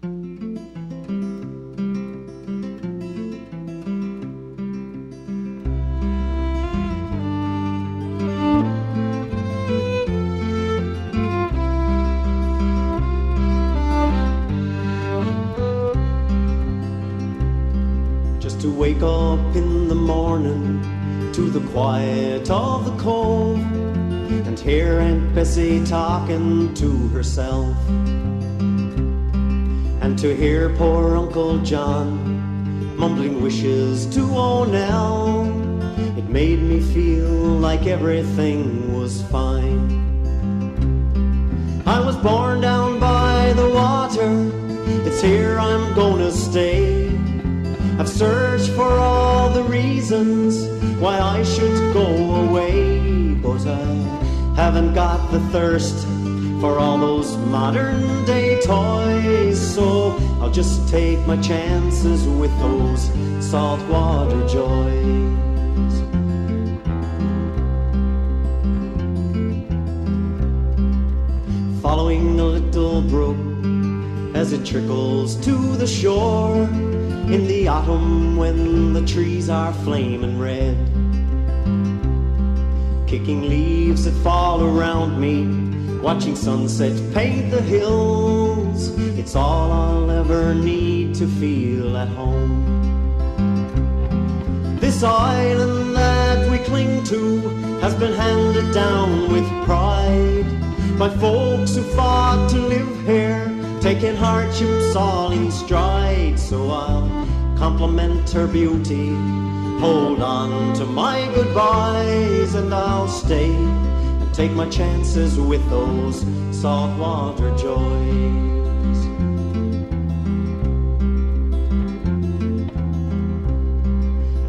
To wake up in the morning to the quiet of the cove and hear Aunt Bessie talking to herself, and to hear poor Uncle John mumbling wishes to O'Nell, it made me feel like everything was fine. I was born down by the water, it's here I'm gonna stay. I've searched for all the reasons why I should go away, but I haven't got the thirst for all those modern day toys, so I'll just take my chances with those saltwater joys. Following a little brook as it trickles to the shore in the autumn when the trees are flaming red, kicking leaves that fall around me, watching sunsets paint the hills, it's all I'll ever need to feel at home. This island that we cling to has been handed down with pride by folks who fought to live here, taking hardships all in stride, so I'll compliment her beauty, hold on to my goodbyes, and I'll stay and take my chances with those saltwater joys.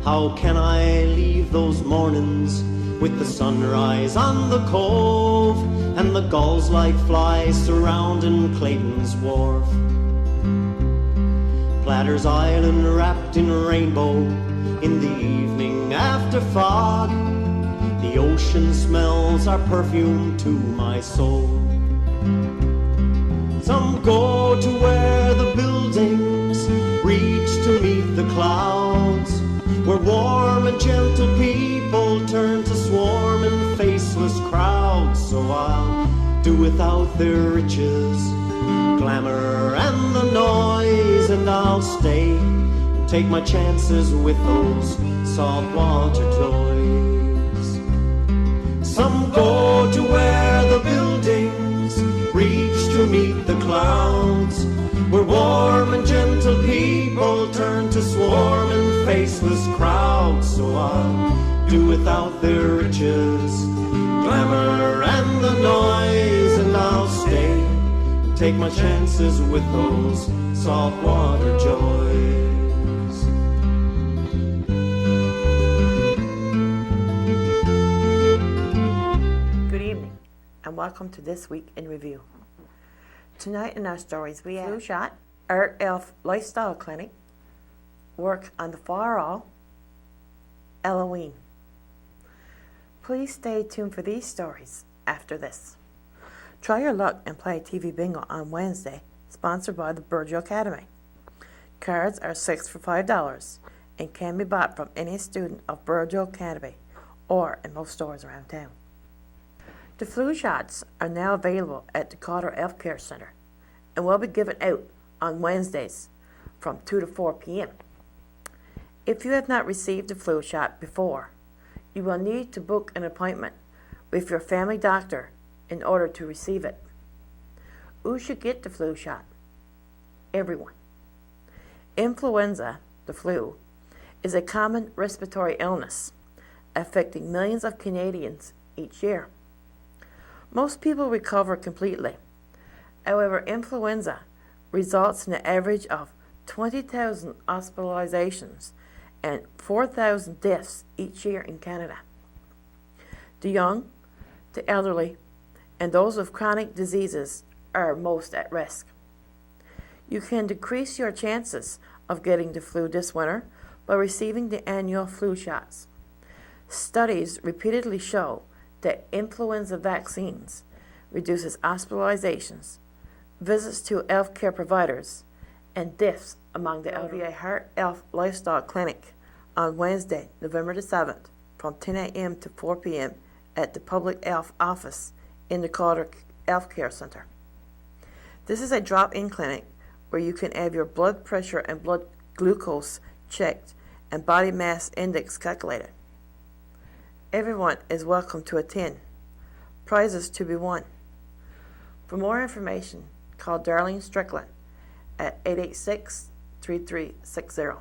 How can I leave those mornings with the sunrise on the cove and the gulls like flies surrounding Clayton's wharf? Platter's Island wrapped in rainbow in the evening after fog, the ocean smells are perfume to my soul. Some go to where the buildings reach to meet the clouds, where warm and gentle people turn to swarming faceless crowds, so I'll do without their riches, glamour and the noise, and I'll stay and take my chances with those saltwater toys. Some go to where the buildings reach to meet the clouds, where warm and gentle people turn to swarming faceless crowds, so I'll do without their riches, glamour and the noise, and I'll stay and take my chances with those saltwater joys. Good evening and welcome to This Week in Review. Tonight in our stories we have Flu Shot, Art Elf Lifestyle Clinic, Work on the Far All, Halloween. Please stay tuned for these stories after this. Try your luck and play TV Bingo on Wednesday, sponsored by the Burgeo Academy. Cards are 6 for $5 and can be bought from any student of Burgeo Academy or in most stores around town. The flu shots are now available at the Carter Health Care Center and will be given out on Wednesdays from 2 to 4 p.m. If you have not received the flu shot before, you will need to book an appointment with your family doctor in order to receive it. Who should get the flu shot? Everyone. Influenza, the flu, is a common respiratory illness affecting millions of Canadians each year. Most people recover completely. However, influenza results in an average of 20,000 hospitalizations and 4,000 deaths each year in Canada. The young, the elderly, and those with chronic diseases are most at risk. You can decrease your chances of getting the flu this winter by receiving the annual flu shots. Studies repeatedly show that influenza vaccines reduces hospitalizations, visits to healthcare providers, and deaths among the LVA Heart Health Lifestyle Clinic on Wednesday, November the 7th, from 10 a.m. to 4 p.m. at the Public Health Office in the Calder Health Care Center. This is a drop-in clinic where you can have your blood pressure and blood glucose checked and body mass index calculated. Everyone is welcome to attend. Prizes to be won. For more information, call Darlene Strickland at 886-3360.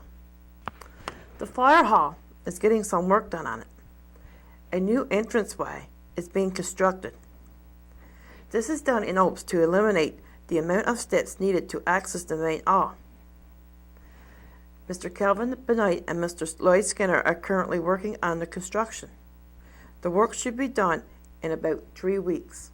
The fire hall is getting some work done on it. A new entranceway is being constructed. This is done in hopes to eliminate the amount of steps needed to access the main hall. Mr. Kelvin Benoit and Mr. Lloyd Skinner are currently working on the construction. The work should be done in about 3 weeks.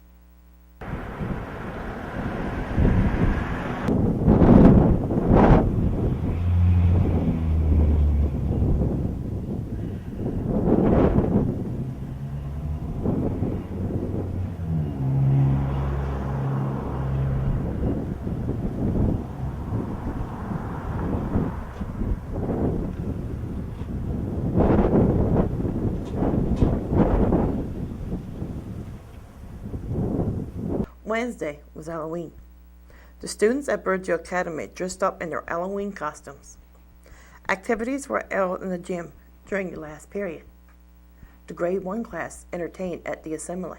Wednesday was Halloween. The students at Burgeo Academy dressed up in their Halloween costumes. Activities were held in the gym during the last period. The grade 1 class entertained at the assembly.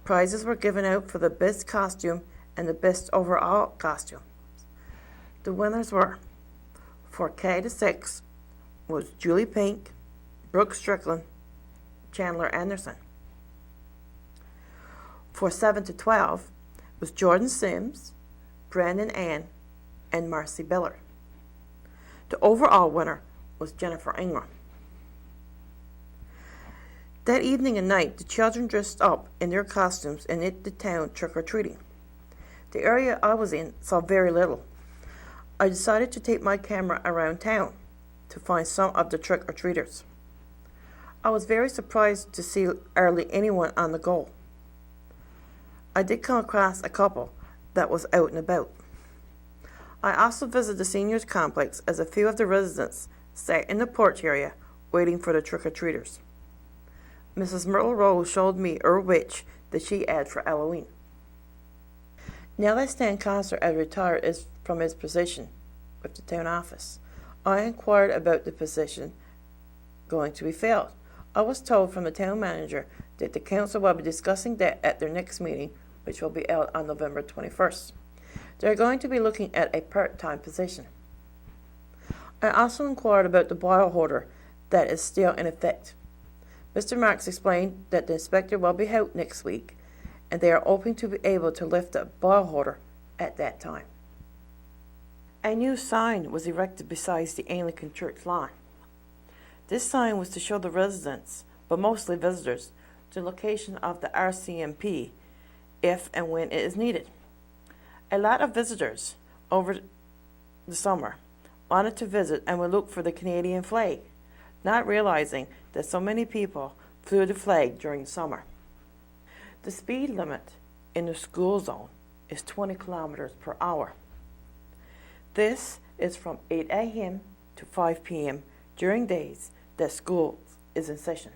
Prizes were given out for the best costume and the best overall costume. The winners were, for K to 6 was Julie Pink, Brooke Strickland, Chandler Anderson. For 7 to 12 was Jordan Sims, Brandon Ann, and Marcy Biller. The overall winner was Jennifer Ingram. That evening and night, the children dressed up in their costumes and hit the town trick-or-treating. The area I was in saw very little. I decided to take my camera around town to find some of the trick-or-treaters. I was very surprised to see hardly anyone on the go. I did come across a couple that was out and about. I also visited the seniors complex as a few of the residents sat in the porch area waiting for the trick-or-treaters. Mrs. Myrtle Rose showed me her witch that she had for Halloween. Now that Stan Coster has retired from his position with the town office, I inquired about the position going to be filled. I was told from the town manager that the council will be discussing that at their next meeting, which will be held on November 21st. They're going to be looking at a part-time position. I also inquired about the boil holder that is still in effect. Mr. Marks explained that the inspector will be out next week, and they are hoping to be able to lift the boil holder at that time. A new sign was erected beside the Anglican Church lawn. This sign was to show the residents, but mostly visitors, the location of the RCMP if and when it is needed. A lot of visitors over the summer wanted to visit and would look for the Canadian flag, not realizing that so many people flew the flag during the summer. The speed limit in the school zone is 20 kilometers per hour. This is from 8 a.m. to 5 p.m. during days that school is in session.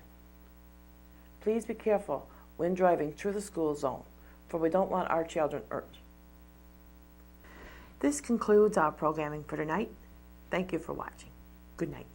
Please be careful when driving through the school zone, for we don't want our children hurt. This concludes our programming for tonight. Thank you for watching. Good night.